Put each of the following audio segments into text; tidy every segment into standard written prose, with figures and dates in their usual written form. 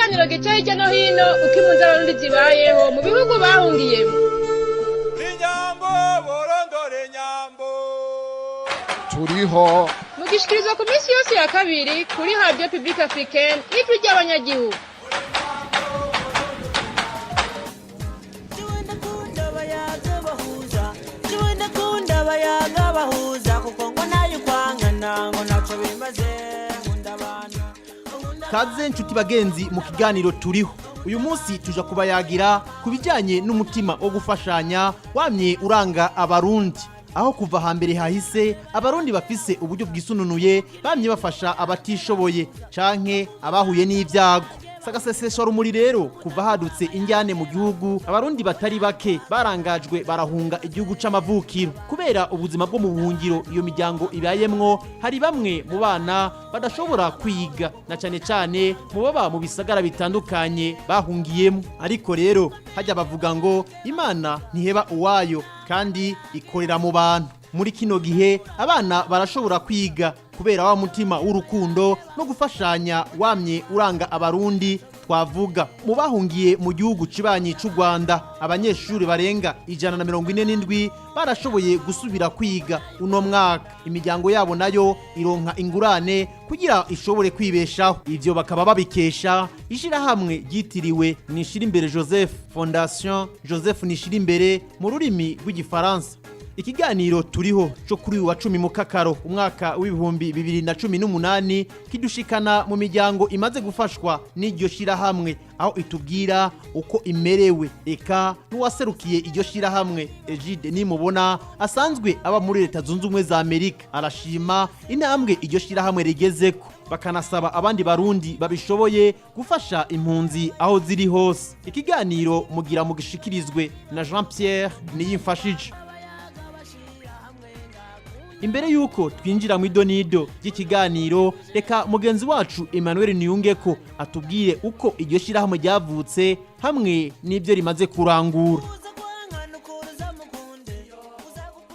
ikiganiro gica hirya no hino uko impunzi abarundi zibayeho mu bihugu bahungiyemo. Inyambo borondore nyambo turiho Mugishikirizwa ku minsi yose ya kabiri kuri Radio Publique Africaine ijwi ry'abanyagihugu. Kaze nshuti bagenzi mu kiganiro turiho. Uyu munsi tuja kubayagira kubijanye n'umutima wo gufashanya wamye uranga abarundi. Aho kuva hambere hahise abarundi bafise uburyo bwisununuye bamye bafasha abatishoboye canke abahuye n'ivyago. Sagasesesho rumuri rero kuva hadutse injyane mu gihugu abarundi batari bake barangajwe barahunga igihugu c'amavukiro kubera ubuzima bwo mu buhungiro iyo miryango ibayemwo. Hari bamwe mu bana badashobora kwiga na cane mu baba mu bisagara bitandukanye bahungiyemo. Ariko rero hajya bavuga ngo Imana ntiheba uwayo kandi ikorera mu bantu. Muri kino gihe abana barashobora kwiga kubera wa mutima w'urukundo no gufashanya wamye uranga abarundi twavuga. Mu bahungiye mu gihugu cibanyi c'u Rwanda abanyeshuri barenga 147 barashoboye gusubira kwiga uno mwaka. Imiryango yabo nayo ironka ingurane kugira ishobore kwibeshaho. Ivyo bakaba babikesha ishirahamwe ryitiriwe Nishirimbere Joseph, Fondation Joseph Nishirimbere mu rurimi rw'igifaransa. Ikiganiro turiho cyo kuri wa 10 mu kakaro umwaka w'ibihumbi 2018 kidushikana mu miryango imaze gufashwa n'iryo shirahamwe aho itubwira uko imerewe. Eka n'uwaserukiye iryo shirahamwe Egide nimubona asanzwe aba muri Leta Zunze Ubumwe za Amerika arashima intambwe iryo shirahamwe rigezeko, bakanasaba abandi barundi babishoboye gufasha impunzi aho ziri hose. Ikiganiro mugira mugishikirizwe na Jean Pierre Niyimfashije. Imbere yuko twinjira mu idonido ry'ikiganiro reka mugenzi wacu Emmanuel Niyungeko atubwire uko iryo shirahamwe ryavutse hamwe n'ibyo rimaze kurangura.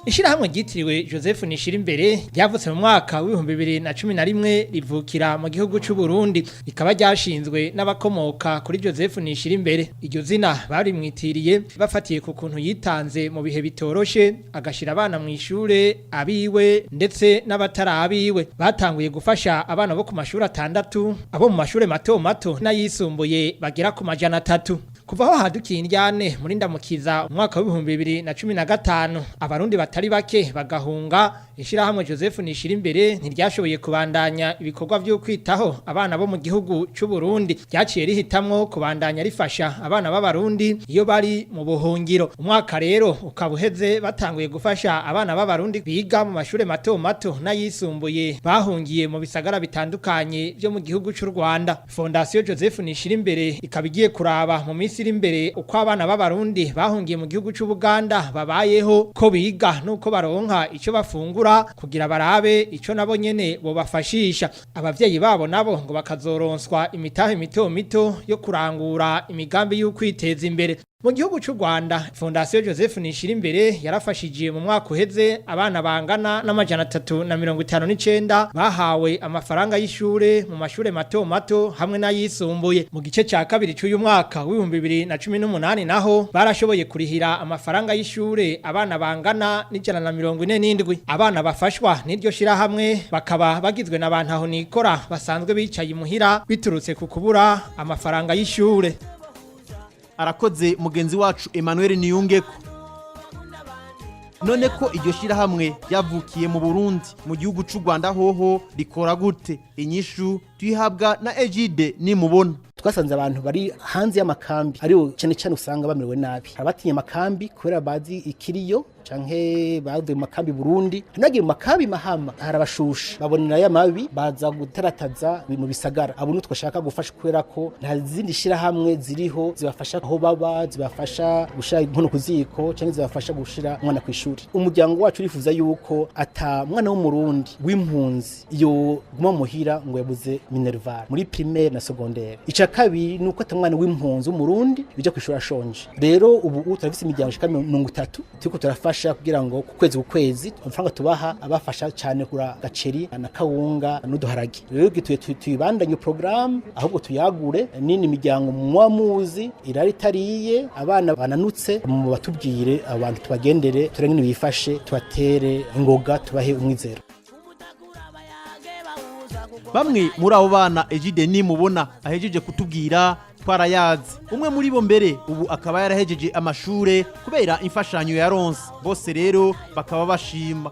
Ishirahamwe ryitiriwe Joseph Nishirimbere ryavutse mu mwaka w'ibihumbi 2011 rivukira mu gihugu c'u Burundi, rikaba ryashinzwe n'abakomoka kuri Joseph Nishirimbere. Iryo zina bari mwitiriye bafatiye ku kuntu yitanze mu bihe bitoroshe agashira abana mu ishure abiwe ndetse n'abatarabiwe. Batanguye gufasha abana bo ku mashuri 6, abo mu mashure mato mato n'ayisumbuye bagera ku 300. Kuva aho hadukiye indyane muri ndamukiza umwaka w'ibihumbi 2015 abarundi batari bake bagahunga, ishirahamwe Joseph Nishirimbere ntiryashoboye kubandanya ibikorwa byo kwitaho abana bo mu gihugu c'u Burundi. Ryaciye rihitamwo kubandanya rifasha abana b'abarundi iyo bari mu buhungiro. Umwaka rero ukabuheze batanguye gufasha abana b'abarundi biga mu mashure mato mato n'ayisumbuye bahungiye mu bisagara bitandukanye byo mu gihugu c'u Rwanda. Fondation Joseph Nishirimbere ikabigiye kuraba mu minsi iri imbere uko abana b'abarundi bahungiye mu gihugu c'u Buganda babayeho, ko biga nuko baronka ico bafungura kugira barabe ico nabo nyene bo bafashisha. Abavyeyi babo nabo ngo bakazoronswa imitahe mito mito yo kurangura imigambi y'ukwiteza imbere. Mu gihugu c'u Rwanda Fondation Joseph Nishirimbere yarafashije mu mwaka uheze abana bangana n'359 bahawe amafaranga y'ishure mu mashure mato mato hamwe n'ayisumbuye. Mu gice ca kabiri c'uyu mwaka w'ibihumbi 2018 naho barashoboye kurihira amafaranga y'ishure abana bangana n'147. Abana bafashwa n'iryo shirahamwe bakaba bagizwe n'abantu aho nikora basanzwe bicaye imuhira biturutse ku kubura amafaranga y'ishure. Arakoze mugenzi wacu Emmanuel Niyungeko. None ko iryo shirahamwe yavukiye mu Burundi mu gihugu c'u Rwanda hoho rikora gute? Inyishu tuyihabwa na Egide nimubona. Twasanze abantu bari hanze y'amakambi ariho cyane usanga bamerewe nabi, abatinye amakambi kubera bazi ikiriyo canke bavuye mu makambi Burundi, nagiye mu makambi Mahama harabashusha babonera ya mabi baza gutarataza mu bisagara. Abo twashaka gufasha kubera ko nta zindi shira hamwe ziriho zibafasha aho baba, zibafasha gushira inkono kuziko canke zibafasha gushira umwana ku ishuri. Umuryango wacu urifuza yuko ata mwana w'umurundi w'impunzi yo guma muhira ngo yabuze minerval muri primaire na secondaire. Ica kabiri nuko ata mwana w'impunzi w'umurundi bija kwishura shonje. Rero ubu turafise imiryango shika 30 turiko turafasha turafasha kugira ngo ku kwezi amafaranga tubaha abafasha cyane kura gaceri na kawunga n'uduharage rero tuyibandanye program ahubwo tuyagure nini imiryango mwamuzi iraritariye abana bananutse mu batubwire abantu tubagendere turengene bifashe tubatere ingoga tubahe umwizero. Bamwe muri abo bana Ejide nimubona ahejeje kutubwira twarayazi umwe muri bo mbere ubu akaba yarahejeje amashure kubera imfashanyo ya ronse bose rero bakaba bashima.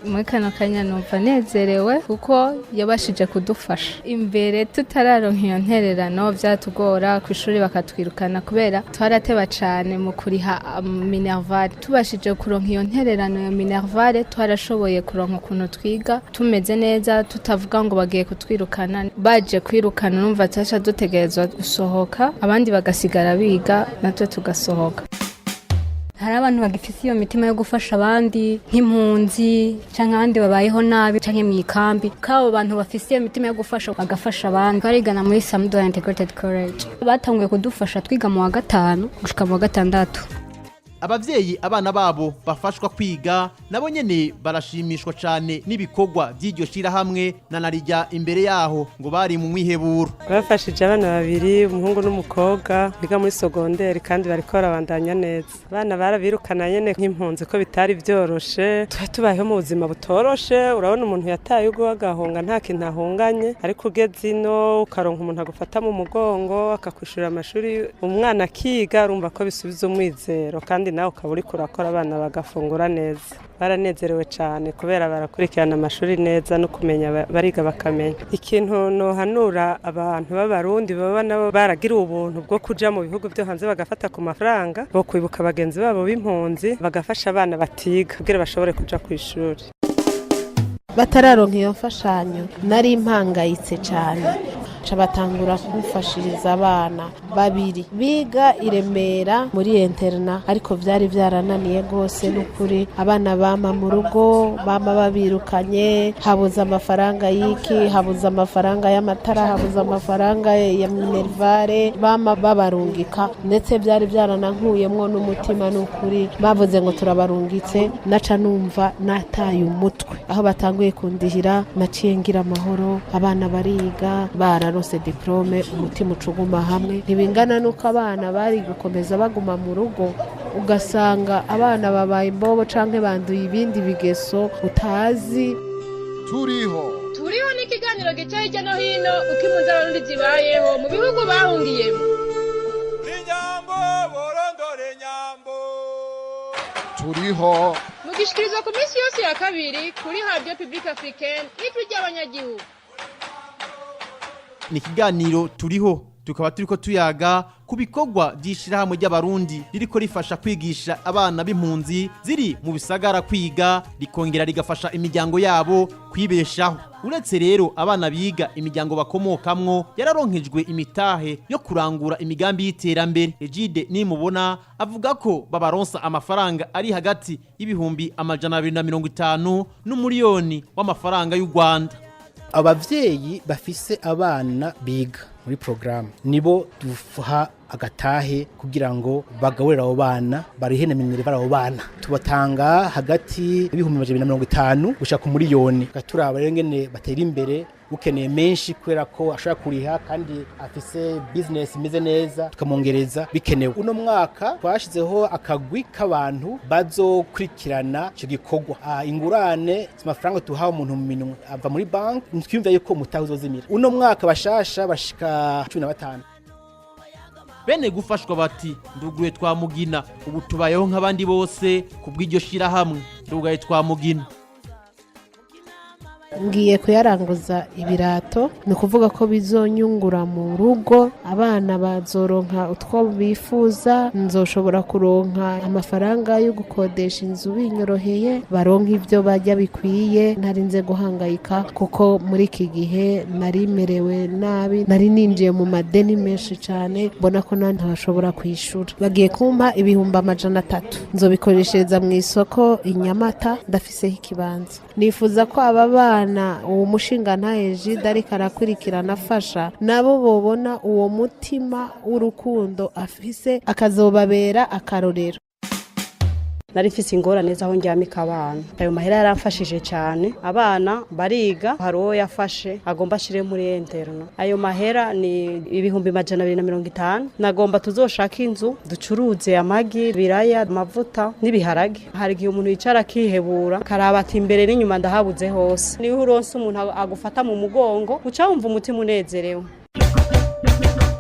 Muri kano kanya numva nezerewe kuko yabashije kudufasha. Imbere tutararonka iyo ntererano byatugora ku ishuri bakatwirukana kubera twarateba cyane mu kuriha minervare. Tubashije kuronka iyo ntererano ya minervare twarashoboye kuronka ukuntu twiga tumeze neza tutavuga ngo bagiye kutwirukana. Baje kwirukana numva tasha dutegerezwa gusohoka abandi bagasigara biga natwe tugasohoka. Hari abantu bagifise iyo mitima yo gufasha abandi nk'impunzi canke abandi babayeho nabi canke mu ikambi kabo bantu bafise iyo mitima yo gufasha bagafasha abandi barigana muri Samdora Integrated College batanguye kudufasha twiga mu wa 5 gushika mu wa 6. Abavyeyi abana babo bafashwa kwiga nabo nyene barashimishwa cyane n'ibikorwa by'iryo shira hamwe na narijya imbere yaho ngo bari mu mwiheburo. Bafashije abana babiri umuhungu n'umukobwa biga muri secondaire kandi bariko barabandanya neza. Abana barabirukana nyene nk'impunzi ko bitari byoroshe tubayeho mu buzima butoroshe urabona umuntu yataye ugo agahonga nta kintu ahunganye ariko ugeze ino ukaronka umuntu agufata mu mugongo akakwishura amashuri umwana akiga urumva ko bisubiza umwizero kandi nawe ukaba uri kurakora abana bagafungura neza. Baranezerewe cyane kubera barakurikirana amashuri neza no kumenya bariga bakamenya. Ikintu no hanura abantu b'abarundi baba nabo baragira ubuntu bwo kuja mu bihugu byo hanze bagafata ku mafaranga bo kwibuka bagenzi babo b'impunzi bagafasha abana batiga kugira bashobore kuja ku ishuri. Batararonka iyo mfashanyo nari impangayitse cyane batangura kumfashiriza abana babiri biga iremera muri interna ariko byari byarananiye gose n'ukuri abana bama mu rugo bama babirukanye habuza amafaranga y'iki habuza amafaranga y'amatara habuza amafaranga ya minervare bama babarungika ndetse byari byaranankuyemwo n'umutima n'ukuri bavuze ngo turabarungitse naca numva nataye umutwe aho batanguye kundihira naciye ngira amahoro abana bariga bararose diplome umutima ucuguma hamwe ntibingana nuko abana bari gukomeza baguma mu rugo ugasanga abana babaye imbobo canke banduye ibindi bigeso utazi. Turiho ni ikiganiro gica hirya no hino uko impunzi abarundi zibayeho mu bihugu bahungiyemo. Inyambo borondore nyambo Turiho Mugishikirizwa ku minsi yose ya kabiri kuri Radio Public Africaine ijwi ry'abanyagihugu. Ni ikiganiro turiho tukaba turiko tuyaga ku bikorwa by'ishirahamwe ry'abarundi ririko rifasha kwigisha abana b'impunzi ziri mu bisagara kwiga rikongera rigafasha imiryango yabo kwibeshaho. Uretse rero abana biga imiryango bakomokamwo yararonkejwe imitahe yo kurangura imigambi y'iterambere. Ejide nimubona avuga ko babaronsa amafaranga ari hagati y'ibihumbi 250 n'umuriyoni w'amafaranga y'u Rwanda. Abavyeyi bafise abana biga muri programme nibo dufuha agatahe kugira ngo bagaburira abo bana barihene minervare abo bana tubatanga hagati y'ibihumbi 250 gushaka ku muriyoni gaturaba rero ngene batera imbere ukeneye menshi kwera ko ashaka kuriha kandi afise business imeze neza tukamongereza bikenewe. Uno mwaka twashizeho akagwi k'abantu bazokurikirana cyo gikorwa ingurane amafaranga tuhawe umuntu mu minwe ava muri bank twumva yuko mutaho uzozimira. Uno mwaka bashasha bashika 15 bene gufashwa bati nduguye twamugina ubu tubayeho nk'abandi bose kubw'iryo shira hamwe ndugaye twamugina. Ngiye kuyaranguza ibirato ni kuvuga ko bizonyungura mu rugo abana bazoronka utwo bifuza nzoshobora kuronka amafaranga yo gukodesha inzu binyoroheye baronka ivyo bajya bikwiye ntarinze guhangayika kuko muri iki gihe nari merewe nabi nari ninjiye mu madeni menshi cyane mbona ko nta bashobora kwishura. Bagiye kumpa ibihumbi 300 nzobikoreshereza mu isoko inyamata ndafiseho ikibanza nifuza ko aba bana uwo mushinga ntaheje ariko arakurikirana afasha nabo bobona uwo mutima w'urukundo afise akazobabera akarorero. Nari mfise ingorane zaho njyamika abana ayo mahera yaramfashije cyane abana bariga hari uwo yafashe agomba ashire muri interno ayo mahera ni 250 nagomba tuzoshaka inzu ducuruze amagi biraya amavuta n'ibiharage hari gihe umuntu yicara akihebura karaba ati imbere n'inyuma ndahabuze hose niho uronse umuntu agufata mu mugongo uca wumva umutima unezerewe.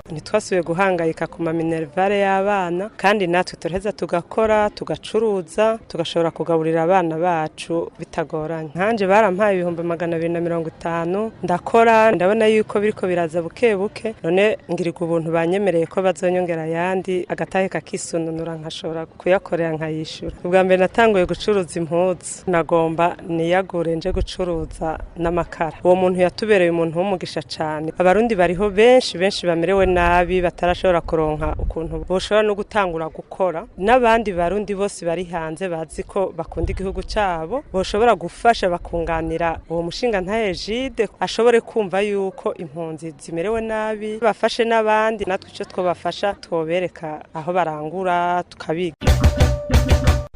Ntitwasubiye guhangayika ku maminervare y'abana kandi natwe turaheza tugakora tugacuruza tugashobora kugaburira abana bacu bitagoranye. Nkanje barampaye 250 ndakora ndabona yuko biriko biraza buke buke none ngirirwa ubuntu banyemereye ko bazonyongera yandi agatahe kakisununura nkashobora kuyakorera nkayishura. Ubwa mbere natanguye gucuruza impuzu nagomba niyagure nje gucuruza n'amakara. Uwo muntu yatubereye umuntu w'umugisha cyane. Abarundi bariho benshi bamerewe nabi batarashobora kuronka ukuntu boshobora no gutangura gukora n'abandi barundi bose bari hanze bazi ko bakunda igihugu cyabo boshobora gufasha bakunganira uwo mushinga ntahejide ashobore kumva yuko impunzi zimerewe nabi bafashe n'abandi natwe icyo twobafasha twobereka aho barangura tukabiga.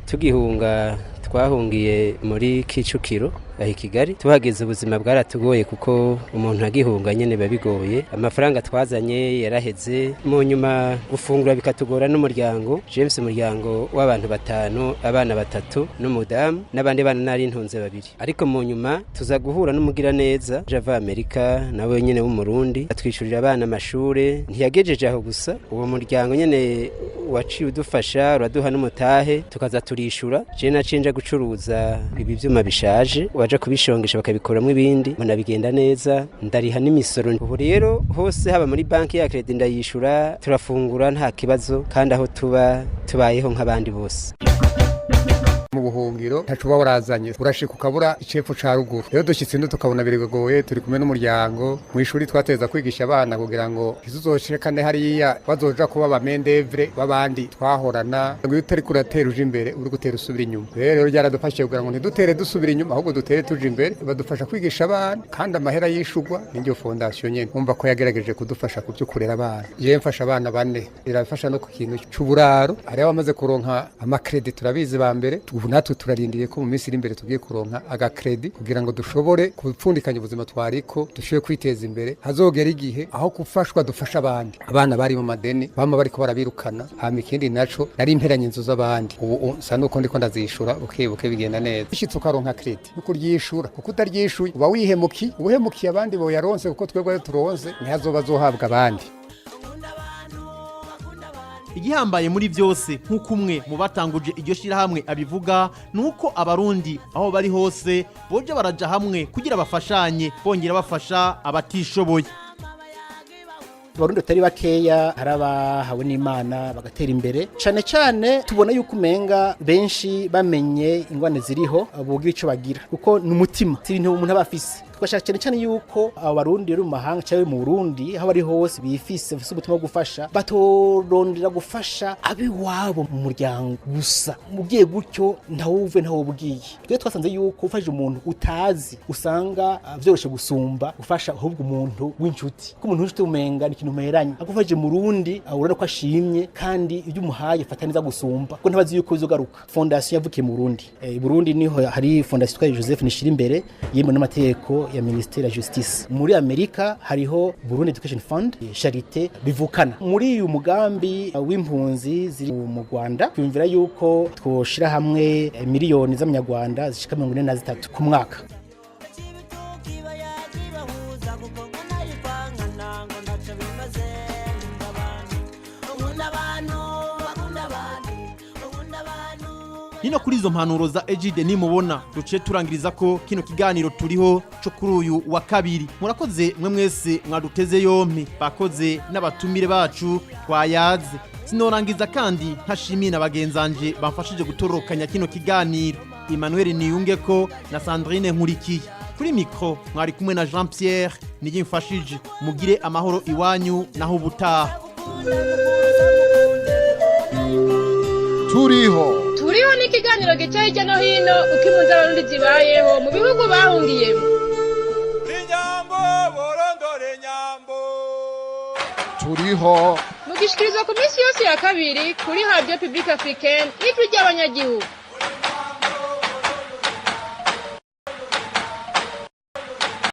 Tugihunga twahungiye muri Kicukiro ahi Kigali tuhageze ubuzima bwaratugoye kuko umuntu agihunga nyene babigoye amafaranga twazanye yaraheze mu nyuma gufungura bikatugora n'umuryango James umuryango w'abantu 5 abana 3 n'umudamu n'abandi bana nari ntunze 2 ariko mu nyuma tuza guhura n'umugira neza Java America nawe nyene w'umurundi atwishurira abana amashure ntiyagejeje aho gusa uwo muryango nyene waciye udufasha uraduha n'umutahe tukaza turishura je nacinja gucuruza ibi byuma bishaje waje kubishongesha bakabikoramwe ibindi mbona bigenda neza ndariha n'imisoro ubu rero hose haba muri banki ya credit ndayishura turafungura nta kibazo kandi aho tubayeho nk'abandi bose. Mu buhungiro ntacuba warazanye urashika ukabura icepfo ca ruguru rero dushitse ndo tukabona birigogoye turi kumwe n'umuryango mu ishuri twateza kwigisha abana kugira ngo izuzoshekane hariya bazoja kuba abamendevre babandi twahorana ngo utari kuratera uje imbere uri gutera usubira inyuma rero ryaradufashije kugira ngo ntidutere dusubira inyuma ahubwo dutere tuje imbere badufasha kwigisha abana kandi amahera yishugwa n'ingiyo fondation nyene umva ko yagerageje kudufasha kubyukurera abana je mfasha abana 4 irafasha no ku kintu cy'uburaro ari abamaze kuronka amakredit turabizi ba mbere ubu natwe turarindiriye ko mu minsi iri imbere tugiye kuronka agakredi kugira ngo dushobore kupfundikanya ubuzima twariko dushobore kwiteza imbere hazogera igihe aho gufashwa dufasha abandi abana bari mu madeni bama bariko barabirukana hama ikindi naco nari imperanye inzu z'abandi ubu sa nuko ndiko ndazishura buke bigenda neza ishitse ukaronka kredi nuko ryishura kuko utaryishuye uba uhemukiye abandi bo yaronse kuko twebwe turonse ntihazoba zohabwa abandi. Igihambaye muri byose nk'uko umwe mu batanguje iryo shirahamwe abivuga nuko abarundi aho bari hose boje baraja hamwe kugira bafashanye bongera bafasha abatishoboye. Abarundi tari bakeya harabahawe n'Imana bagatera imbere cyane tubona yuko umenga benshi bamenye ingwane ziriho abogira ico bagira kuko n'umutima ibintu umuntu abafise twashaka cyane yuko abarundi rero mu mahanga cyangwa mu Burundi aho bari hose bifise umutima wo gufasha batorondera gufasha abiwabo mu muryango gusa mugiye gutyo ntawuve ntawubwiye twe twasanze yuko ufasha umuntu utazi usanga vyoroshe gusumba ufasha ahubwo umuntu w'incuti ko umuntu w'incuti umenga ni ikintu meranye akufashe mu Burundi urabona ko ashimye kandi ibyo umuhaye fata neza gusumba ko ntabazi yuko bizogaruka. Fondation yavukiye mu Burundi Burundi niho hari Fondation twa Joseph Nishirimbere yemwe n'amategeko ya Ministère ya Justice. Muri Amerika hariho Burundi Education Fund Charité bivukana muri uyu mugambi w'impunzi ziri mu Rwanda twumvira yuko twoshira hamwe miliyoni z'amanyarwanda zishika 43 ku mwaka. Nino kuri izo mpanuro za Ejide nimubona duce turangiriza ko kino kiganiro turiho cyo kuri uyu wa kabiri. Murakoze mwe mwese mwaduteze yompi bakoze n'abatumire bacu twayaze. Sinorangiza kandi ntashimiye n'abagenzanje bamfashije gutorokanya kino kiganiro. Emmanuel Niyungeko na Sandrine Nkurikiye. Kuri mikro mwari kumwe na Jean Pierre niyimfashije. Mugire amahoro iwanyu naho ubutaha. Turiho ni ikiganiro gica hirya no hino uko impunzi z'abarundi zibayeho mu bihugu bahungiyemo. turiho mugishikirizwa ku minsi yose ya kabiri kuri Radio Public Africaine ijwi ry'abanyagihugu.